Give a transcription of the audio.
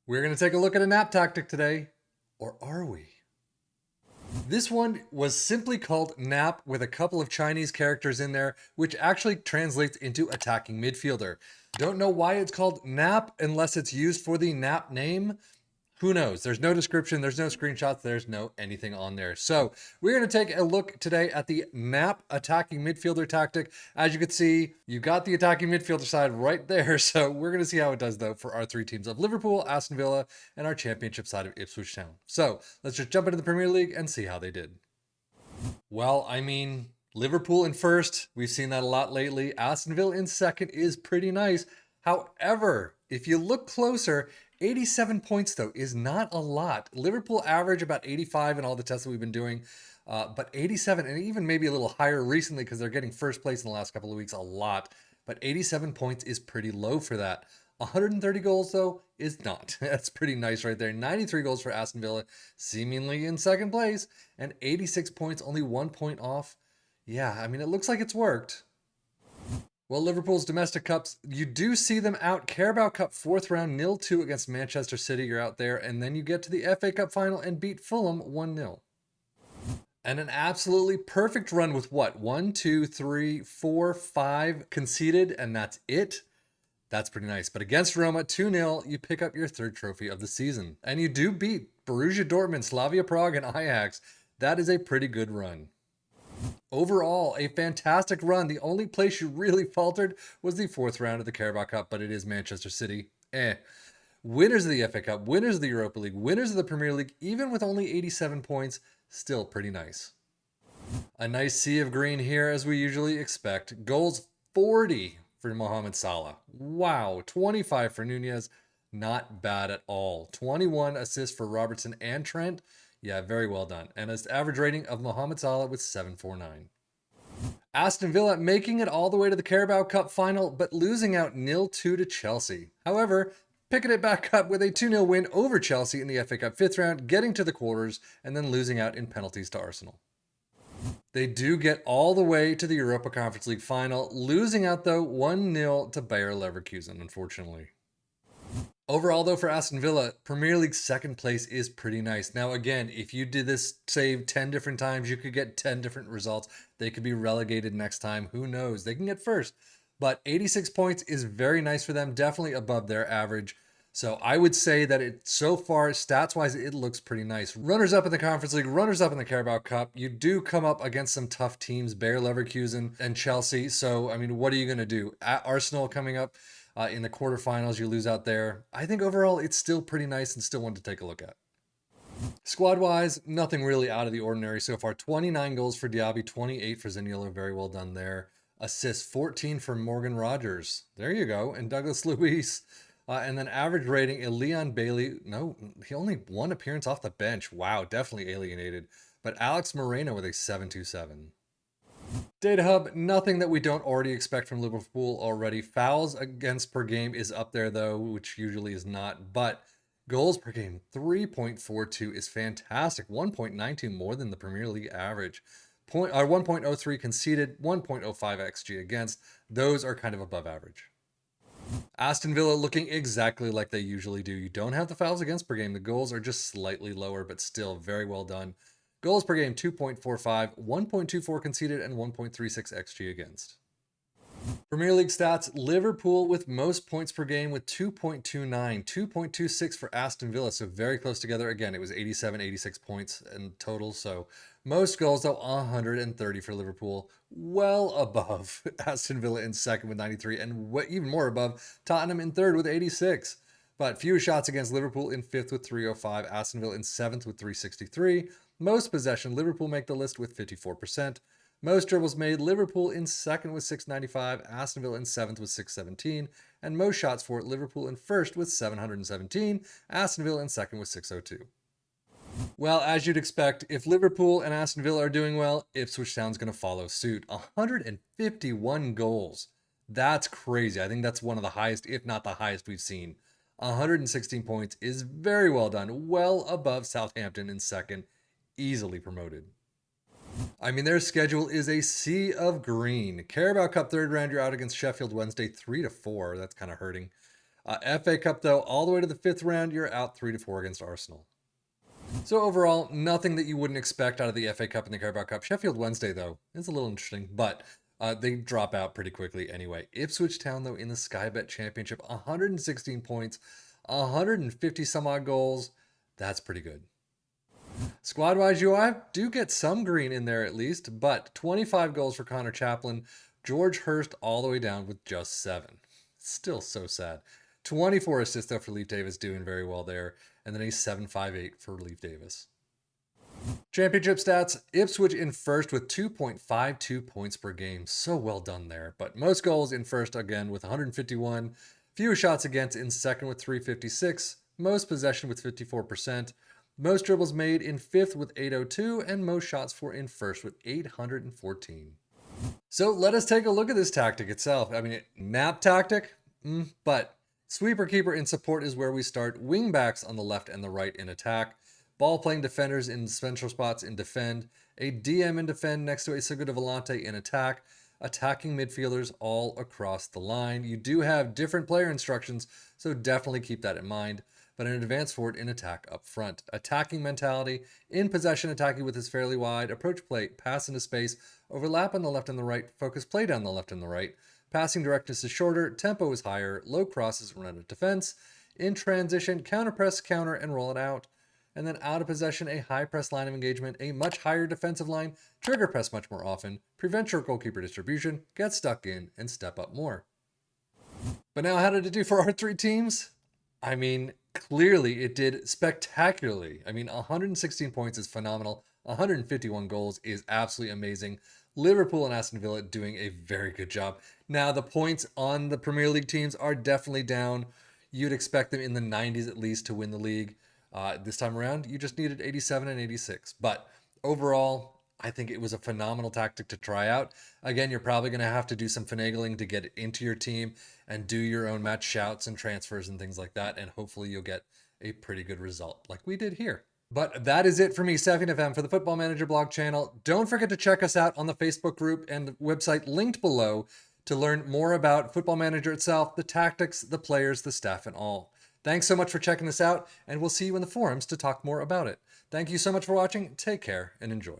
We're going to take a look at a nap tactic today, or are we? This one was simply called Knap with a couple of Chinese characters in there, which actually translates into attacking midfielder. Don't know why it's called Knap unless it's used for the Knap name. Who knows? There's no description, there's no screenshots, there's no anything on there. So we're going to take a look today at the Knap attacking midfielder tactic. As you can see, you got the attacking midfielder side right there. So we're going to see how it does though for our three teams of Liverpool, Aston Villa, and our championship side of Ipswich Town. So let's just jump into the Premier League and see how they did. Well, I mean, Liverpool in first, we've seen that a lot lately. Aston Villa in second is pretty nice. However, if you look closer, 87 points, though, is not a lot. Liverpool average about 85 in all the tests that we've been doing, but 87, and even maybe a little higher recently because they're getting first place in the last couple of weeks a lot. But 87 points is pretty low for that. 130 goals, though, is not. That's pretty nice right there. 93 goals for Aston Villa, seemingly in second place, and 86 points, only 1 point off. Yeah, I mean, it looks like it's worked. Well, Liverpool's domestic cups, you do see them out. Carabao Cup 4th round 0-2 against Manchester City. You're out there. And then you get to the FA Cup final and beat Fulham 1-0. And an absolutely perfect run with what? 1, 2, 3, 4, 5 conceded, and that's it. That's pretty nice. But against Roma, 2-0, you pick up your third trophy of the season. And you do beat Borussia Dortmund, Slavia Prague, and Ajax. That is a pretty good run. Overall, a fantastic run. The only place you really faltered was the 4th round of the Carabao Cup, but it is Manchester City. Winners of the FA Cup, winners of the Europa League, winners of the Premier League, even with only 87 points, still pretty nice. A nice sea of green here, as we usually expect. Goals 40 for Mohamed Salah. Wow, 25 for Nunez. Not bad at all. 21 assists for Robertson and Trent. Yeah, very well done. And his average rating of Mohamed Salah was 7.49. Aston Villa making it all the way to the Carabao Cup final, but losing out 0-2 to Chelsea. However, picking it back up with a 2-0 win over Chelsea in the FA Cup 5th round, getting to the quarters, and then losing out in penalties to Arsenal. They do get all the way to the Europa Conference League final, losing out though 1-0 to Bayer Leverkusen, unfortunately. Overall, though, for Aston Villa, Premier League second place is pretty nice. Now, again, if you did this, say, 10 different times, you could get 10 different results. They could be relegated next time. Who knows? They can get first. But 86 points is very nice for them, definitely above their average. So I would say that it so far, stats-wise, it looks pretty nice. Runners-up in the Conference League, runners-up in the Carabao Cup. You do come up against some tough teams, Bayer Leverkusen and Chelsea. So, I mean, what are you going to do? At Arsenal coming up. In the quarterfinals, you lose out there. I think overall, it's still pretty nice and still one to take a look at. Squad-wise, nothing really out of the ordinary so far. 29 goals for Diaby, 28 for Zaniolo. Very well done there. Assists, 14 for Morgan Rogers. There you go. And Douglas Luiz. And then average rating, Leon Bailey. No, he only one appearance off the bench. Wow, definitely alienated. But Alex Moreno with a 7.27. Data Hub, nothing that we don't already expect from Liverpool already. Fouls against per game is up there though, which usually is not. But goals per game, 3.42 is fantastic. 1.92 more than the Premier League average. 1.03 conceded, 1.05 XG against. Those are kind of above average. Aston Villa looking exactly like they usually do. You don't have the fouls against per game. The goals are just slightly lower, but still very well done. Goals per game, 2.45, 1.24 conceded, and 1.36 XG against. Premier League stats, Liverpool with most points per game with 2.29, 2.26 for Aston Villa, so very close together. Again, it was 87, 86 points in total, so most goals, though, 130 for Liverpool, well above Aston Villa in second with 93, and even more above Tottenham in third with 86. But fewer shots against Liverpool in fifth with 305, Aston Villa in seventh with 363. Most possession, Liverpool make the list with 54%. Most dribbles made, Liverpool in second with 695, Aston Villa in seventh with 617, and most shots for Liverpool in first with 717, Aston Villa in second with 602. Well, as you'd expect, if Liverpool and Aston Villa are doing well, Ipswich Town's going to follow suit. 151 goals. That's crazy. I think that's one of the highest, if not the highest we've seen. 116 points is very well done, well above Southampton in second, easily promoted. I mean, their schedule is a sea of green. Carabao Cup 3rd round, you're out against Sheffield Wednesday 3-4. That's kind of hurting. FA Cup, though, all the way to the 5th round, you're out 3-4 against Arsenal. So overall, nothing that you wouldn't expect out of the FA Cup and the Carabao Cup. Sheffield Wednesday, though, is a little interesting, but they drop out pretty quickly anyway. Ipswich Town, though, in the Sky Bet Championship, 116 points, 150 some odd goals. That's pretty good. Squad-wise, you do get some green in there at least, but 25 goals for Connor Chaplin. George Hurst all the way down with just 7. Still so sad. 24 assists though for Leif Davis, doing very well there. And then a 7.58 for Leif Davis. Championship stats, Ipswich in first with 2.52 points per game. So well done there. But most goals in first again with 151. Fewer shots against in second with 356. Most possession with 54%. Most dribbles made in fifth with 802. And most shots for in first with 814. So let us take a look at this tactic itself. I mean, Knap tactic, but sweeper keeper in support is where we start. Wing backs on the left and the right in attack. Ball playing defenders in central spots in defend. A DM in defend next to a Segundo Volante in attack. Attacking midfielders all across the line. You do have different player instructions, so definitely keep that in mind. But an advanced forward in attack up front. Attacking mentality, in possession attacking with his fairly wide, approach play, pass into space, overlap on the left and the right, focus play down the left and the right. Passing directness is shorter, tempo is higher, low crosses run out of defense. In transition, counter press, counter, and roll it out. And then out of possession, a high press line of engagement, a much higher defensive line, trigger press much more often, prevent your goalkeeper distribution, get stuck in, and step up more. But now how did it do for our 3 teams? I mean, clearly it did spectacularly. I mean, 116 points is phenomenal. 151 goals is absolutely amazing. Liverpool and Aston Villa doing a very good job. Now, the points on the Premier League teams are definitely down. You'd expect them in the 90s at least to win the league. This time around, you just needed 87 and 86. But overall, I think it was a phenomenal tactic to try out. Again, you're probably going to have to do some finagling to get it into your team and do your own match shouts and transfers and things like that. And hopefully you'll get a pretty good result like we did here. But that is it for me, Stefan FM, for the Football Manager blog channel. Don't forget to check us out on the Facebook group and website linked below to learn more about Football Manager itself, the tactics, the players, the staff, and all. Thanks so much for checking this out, and we'll see you in the forums to talk more about it. Thank you so much for watching. Take care and enjoy.